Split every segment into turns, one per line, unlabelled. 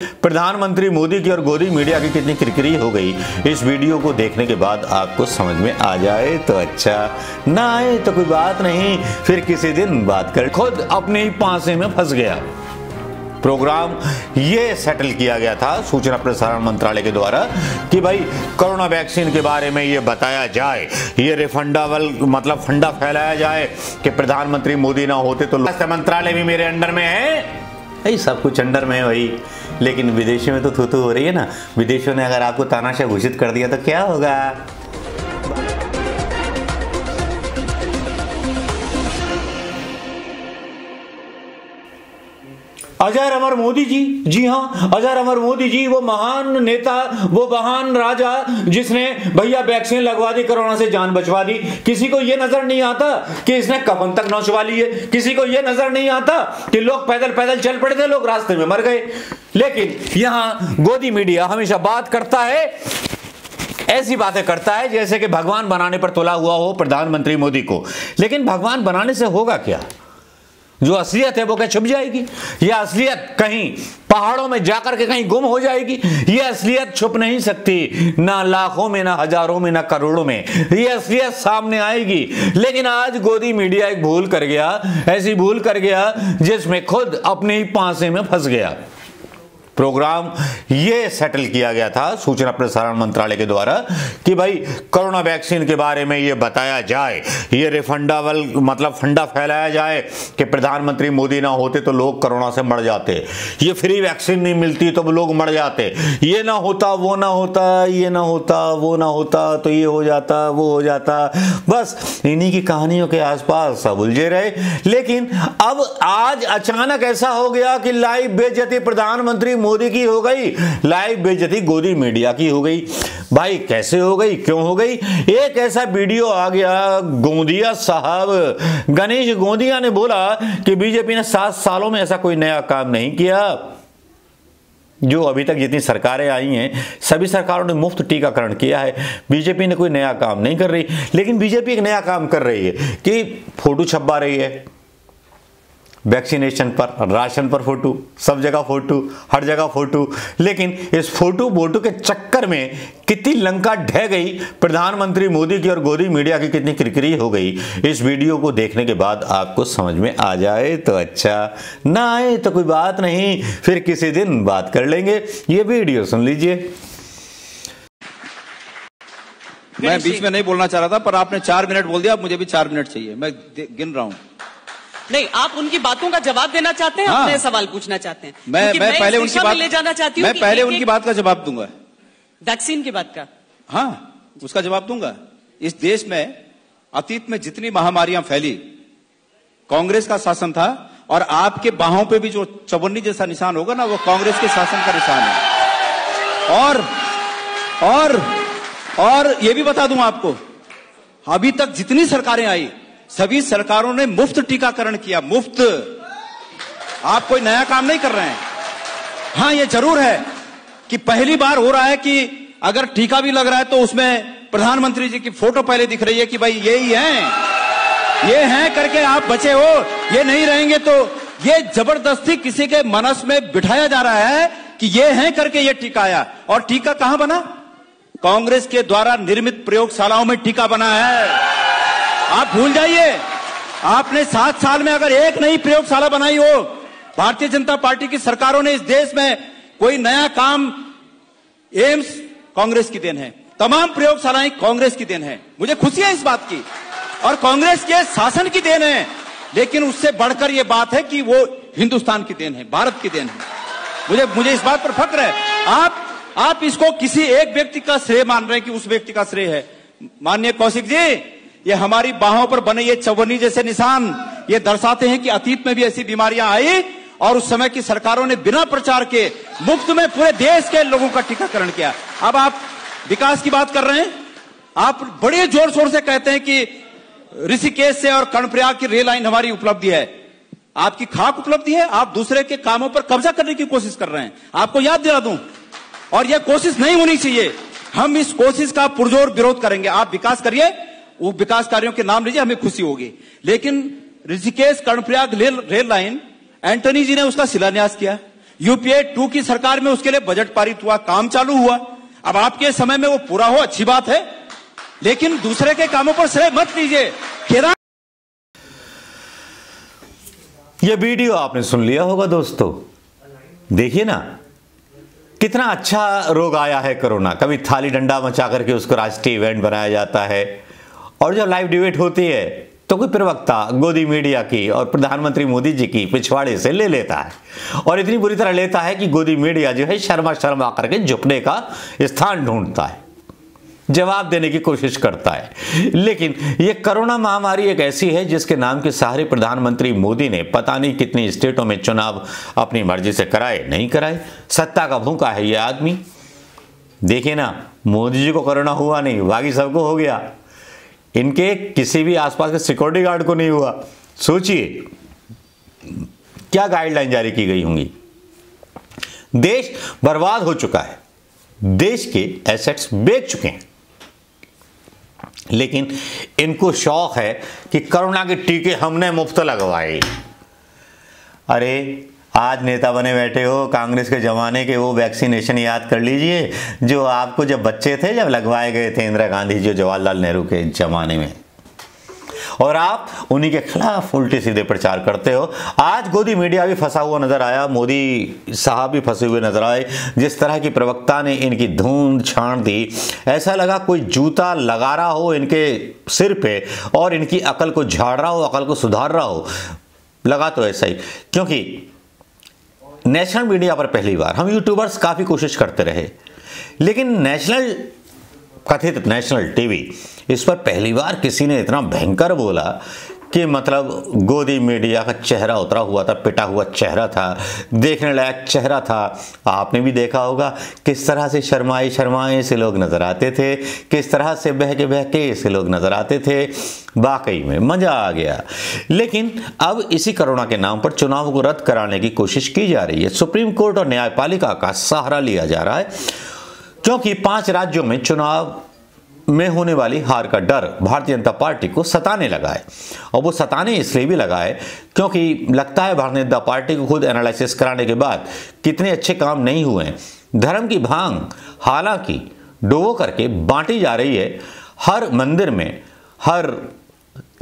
प्रधानमंत्री मोदी की और गोदी मीडिया की कितनी किरकिरी हो गई, इस वीडियो को देखने के बाद आपको समझ में आ जाए तो अच्छा, ना आए तो कोई बात नहीं, फिर किसी दिन बात कर। खुद अपने ही पांसे में फंस गया। प्रोग्राम ये सेटल किया गया था सूचना प्रसारण मंत्रालय के द्वारा कि भाई कोरोना वैक्सीन के बारे में ये बताया जाए, ये रिफंडेबल मतलब फंडा फैलाया जाए कि प्रधानमंत्री मोदी ना होते तो स्वास्थ्य मंत्रालय भी मेरे अंडर में है। सब कुछ अंडर में है भाई, लेकिन विदेशों में तो थू हो रही है ना। विदेशों ने अगर आपको तानाशाह घोषित कर दिया तो क्या होगा। अजय अमर मोदी जी, जी हाँ, अजय अमर मोदी जी, वो महान नेता, वो महान राजा जिसने भैया वैक्सीन लगवा दी, कोरोना से जान बचवा दी। किसी को ये नजर नहीं आता कि इसने कफन तक नौचवा ली है। किसी को ये नजर नहीं आता कि लोग पैदल पैदल चल पड़े थे, लोग रास्ते में मर गए। लेकिन यहां गोदी मीडिया हमेशा बात करता है, ऐसी बातें करता है जैसे कि भगवान बनाने पर तुला हुआ हो प्रधानमंत्री मोदी को। लेकिन भगवान बनाने से होगा क्या? जो असलियत है वो क्या छुप जाएगी? यह असलियत कहीं पहाड़ों में जाकर के कहीं गुम हो जाएगी? यह असलियत छुप नहीं सकती, ना लाखों में, ना हजारों में, ना करोड़ों में। यह असलियत सामने आएगी। लेकिन आज गोदी मीडिया एक भूल कर गया, ऐसी भूल कर गया जिसमें खुद अपने ही पांसे में फंस गया। प्रोग्राम ये सेटल किया गया था सूचना प्रसारण मंत्रालय के द्वारा कि भाई कोरोना वैक्सीन के बारे में ये बताया जाए, ये रिफंडेबल मतलब फंडा फैलाया जाए कि प्रधानमंत्री मोदी ना होते तो लोग कोरोना से मर जाते, ये फ्री वैक्सीन नहीं मिलती तो लोग मर जाते, ये ना होता वो ना होता, ये ना होता वो ना होता तो ये हो जाता वो हो जाता। बस इन्हीं की कहानियों के आसपास सब उलझे रहे। लेकिन अब आज अचानक ऐसा हो गया कि लाइव बेइज्जती प्रधानमंत्री मोदी की हो गई, लाइव बेइज्जती गोदी मीडिया की हो गई। भाई कैसे हो गई, क्यों हो गई? एक ऐसा वीडियो आ गया, गोंदिया साहब गणेश गोंदिया ने बोला कि बीजेपी ने 7 सालों में ऐसा कोई नया काम नहीं किया। जो अभी तक जितनी सरकारें आई हैं सभी सरकारों ने मुफ्त टीकाकरण किया है, बीजेपी ने कोई नया काम नहीं कर रही। लेकिन बीजेपी एक नया काम कर रही है कि फोटो छपवा रही है वैक्सीनेशन पर, राशन पर फोटो, सब जगह फोटो, हर जगह फोटो। लेकिन इस फोटो वोटो के चक्कर में कितनी लंका ढह गई, प्रधानमंत्री मोदी की और गोदी मीडिया की कितनी किरकिरी हो गई, इस वीडियो को देखने के बाद आपको समझ में आ जाए तो अच्छा, ना आए तो कोई बात नहीं, फिर किसी दिन बात कर लेंगे। ये वीडियो सुन लीजिए।
मैं बीच में नहीं बोलना चाह रहा था, पर आपने 4 मिनट बोल दिया, अब मुझे भी 4 मिनट चाहिए। मैं गिन रहा हूं।
नहीं, आप उनकी बातों का जवाब देना चाहते हैं? हाँ। अपने सवाल पूछना चाहते हैं?
मैं पहले उनकी बात
ले जाना चाहती हूँ।
मैं पहले उनकी बात का जवाब दूंगा।
वैक्सीन की बात का?
हाँ, उसका जवाब दूंगा। इस देश में अतीत में जितनी महामारियां फैली, कांग्रेस का शासन था, और आपके बाहों पे भी जो चवन्नी जैसा निशान होगा ना, वो कांग्रेस के शासन का निशान है। और ये भी बता दूं आपको, अभी तक जितनी सरकारें आई सभी सरकारों ने मुफ्त टीकाकरण किया, मुफ्त। आप कोई नया काम नहीं कर रहे हैं। हाँ, ये जरूर है कि पहली बार हो रहा है कि अगर टीका भी लग रहा है तो उसमें प्रधानमंत्री जी की फोटो पहले दिख रही है कि भाई ये ही हैं, ये हैं करके आप बचे हो, ये नहीं रहेंगे तो ये जबरदस्ती किसी के मनस में बिठाया जा रहा है कि ये हैं करके ये टीका आया। और टीका कहां बना? कांग्रेस के द्वारा निर्मित प्रयोगशालाओं में टीका बना है। आप भूल जाइए, आपने 7 साल में अगर एक नई प्रयोगशाला बनाई हो, भारतीय जनता पार्टी की सरकारों ने इस देश में कोई नया काम, एम्स कांग्रेस की देन है, तमाम प्रयोगशालाएं कांग्रेस की देन है। मुझे खुशी है इस बात की, और कांग्रेस के शासन की देन है। लेकिन उससे बढ़कर यह बात है कि वो हिंदुस्तान की देन है, भारत की देन है। मुझे इस बात पर फक्र है। आप इसको किसी एक व्यक्ति का श्रेय मान रहे हैं कि उस व्यक्ति का श्रेय है। माननीय कौशिक जी, ये हमारी बाहों पर बने ये चवन्नी जैसे निशान ये दर्शाते हैं कि अतीत में भी ऐसी बीमारियां आई और उस समय की सरकारों ने बिना प्रचार के मुफ्त में पूरे देश के लोगों का टीकाकरण किया। अब आप विकास की बात कर रहे हैं, आप बड़े जोर शोर से कहते हैं कि ऋषिकेश से और कर्णप्रयाग की रेल लाइन हमारी उपलब्धि है। आपकी खाक उपलब्धि है, आप दूसरे के कामों पर कब्जा करने की कोशिश कर रहे हैं। आपको याद दिला दूं, और यह कोशिश नहीं होनी चाहिए। हम इस कोशिश का पुरजोर विरोध करेंगे। आप विकास करिए, वो विकास कार्यों के नाम लीजिए, हमें खुशी होगी। लेकिन ऋषिकेश कर्णप्रयाग रेल लाइन एंटनी जी ने उसका शिलान्यास किया, यूपीए 2 की सरकार में उसके लिए बजट पारित हुआ, काम चालू हुआ। अब आपके समय में वो पूरा हो, अच्छी बात है, लेकिन दूसरे के कामों पर श्रेय मत लीजिए।
ये वीडियो आपने सुन लिया होगा दोस्तों, देखिए ना कितना अच्छा रोग आया है कोरोना। कभी थाली डंडा मचा करके उसको राष्ट्रीय इवेंट बनाया जाता है, और जब लाइव डिबेट होती है तो कोई प्रवक्ता गोदी मीडिया की और प्रधानमंत्री मोदी जी की पिछवाड़े से ले लेता है, और इतनी बुरी तरह लेता है कि गोदी मीडिया जो है शर्मा करके झुकने का स्थान ढूंढता है, जवाब देने की कोशिश करता है। लेकिन ये कोरोना महामारी एक ऐसी है जिसके नाम के सहारे प्रधानमंत्री मोदी ने पता नहीं कितनी स्टेटों में चुनाव अपनी मर्जी से कराए नहीं कराए। सत्ता का भूखा है ये आदमी। देखिए ना, मोदी जी को कोरोना हुआ नहीं, बाकी सबको हो गया, इनके किसी भी आसपास के सिक्योरिटी गार्ड को नहीं हुआ। सोचिए क्या गाइडलाइन जारी की गई होंगी। देश बर्बाद हो चुका है, देश के एसेट्स बेच चुके हैं, लेकिन इनको शौक है कि कोरोना के टीके हमने मुफ्त लगवाए। अरे आज नेता बने बैठे हो, कांग्रेस के जमाने के वो वैक्सीनेशन याद कर लीजिए जो आपको जब बच्चे थे जब लगवाए गए थे इंदिरा गांधी जी जवाहरलाल नेहरू के जमाने में, और आप उन्हीं के खिलाफ उल्टे सीधे प्रचार करते हो। आज गोदी मीडिया भी फंसा हुआ नजर आया, मोदी साहब भी फंसे हुए नजर आए। जिस तरह की प्रवक्ता ने इनकी धूंध छान दी, ऐसा लगा कोई जूता लगा रहा हो इनके सिर पे और इनकी अकल को झाड़ रहा हो, अकल को सुधार रहा हो। लगा तो ऐसा ही, क्योंकि नेशनल मीडिया पर पहली बार हम यूट्यूबर्स काफी कोशिश करते रहे, लेकिन नेशनल कथित नेशनल टीवी, इस पर पहली बार किसी ने इतना भयंकर बोला कि मतलब गोदी मीडिया का चेहरा उतरा हुआ था, पिटा हुआ चेहरा था, देखने लायक चेहरा था। आपने भी देखा होगा किस तरह से शर्माए से लोग नजर आते थे, किस तरह से बहके से लोग नजर आते थे। वाकई में मजा आ गया। लेकिन अब इसी कोरोना के नाम पर चुनाव को रद्द कराने की कोशिश की जा रही है। सुप्रीम कोर्ट और न्यायपालिका का सहारा लिया जा रहा है, क्योंकि 5 राज्यों में चुनाव में होने वाली हार का डर भारतीय जनता पार्टी को सताने लगा है। और वो सताने इसलिए भी लगा है क्योंकि लगता है भारतीय जनता पार्टी को खुद एनालिसिस कराने के बाद कितने अच्छे काम नहीं हुए हैं। धर्म की भांग हालांकि डोबो करके बांटी जा रही है हर मंदिर में, हर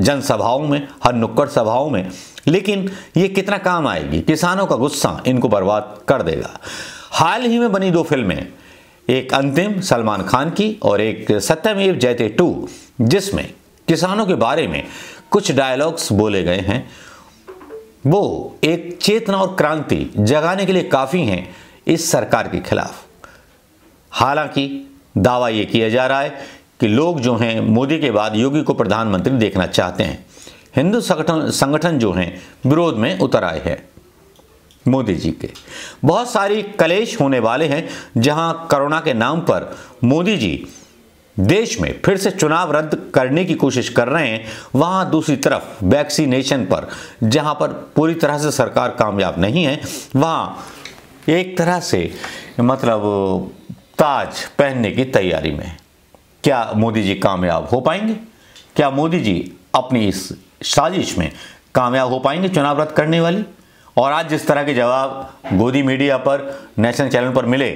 जनसभाओं में, हर नुक्कड़ सभाओं में, लेकिन ये कितना काम आएगी? किसानों का गुस्सा इनको बर्बाद कर देगा। हाल ही में बनी 2 फिल्में, एक अंतिम सलमान खान की और एक सत्यमेव जयते 2, जिसमें किसानों के बारे में कुछ डायलॉग्स बोले गए हैं, वो एक चेतना और क्रांति जगाने के लिए काफी हैं इस सरकार के खिलाफ। हालांकि दावा ये किया जा रहा है कि लोग जो हैं मोदी के बाद योगी को प्रधानमंत्री देखना चाहते हैं। हिंदू संगठन जो हैं विरोध में उतर आए हैं मोदी जी के। बहुत सारी कलेश होने वाले हैं जहां कोरोना के नाम पर मोदी जी देश में फिर से चुनाव रद्द करने की कोशिश कर रहे हैं, वहां दूसरी तरफ वैक्सीनेशन पर जहां पर पूरी तरह से सरकार कामयाब नहीं है, वहां एक तरह से मतलब ताज पहनने की तैयारी में। क्या मोदी जी कामयाब हो पाएंगे? क्या मोदी जी अपनी इस साजिश में कामयाब हो पाएंगे चुनाव रद्द करने वाली? और आज जिस तरह के जवाब गोदी मीडिया पर, नेशनल चैनल पर मिले,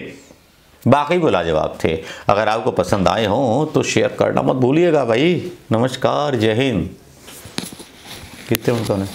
बाकी वो लाजवाब थे। अगर आपको पसंद आए हों तो शेयर करना मत भूलिएगा भाई। नमस्कार, जय हिंद। कितने मिनट होने?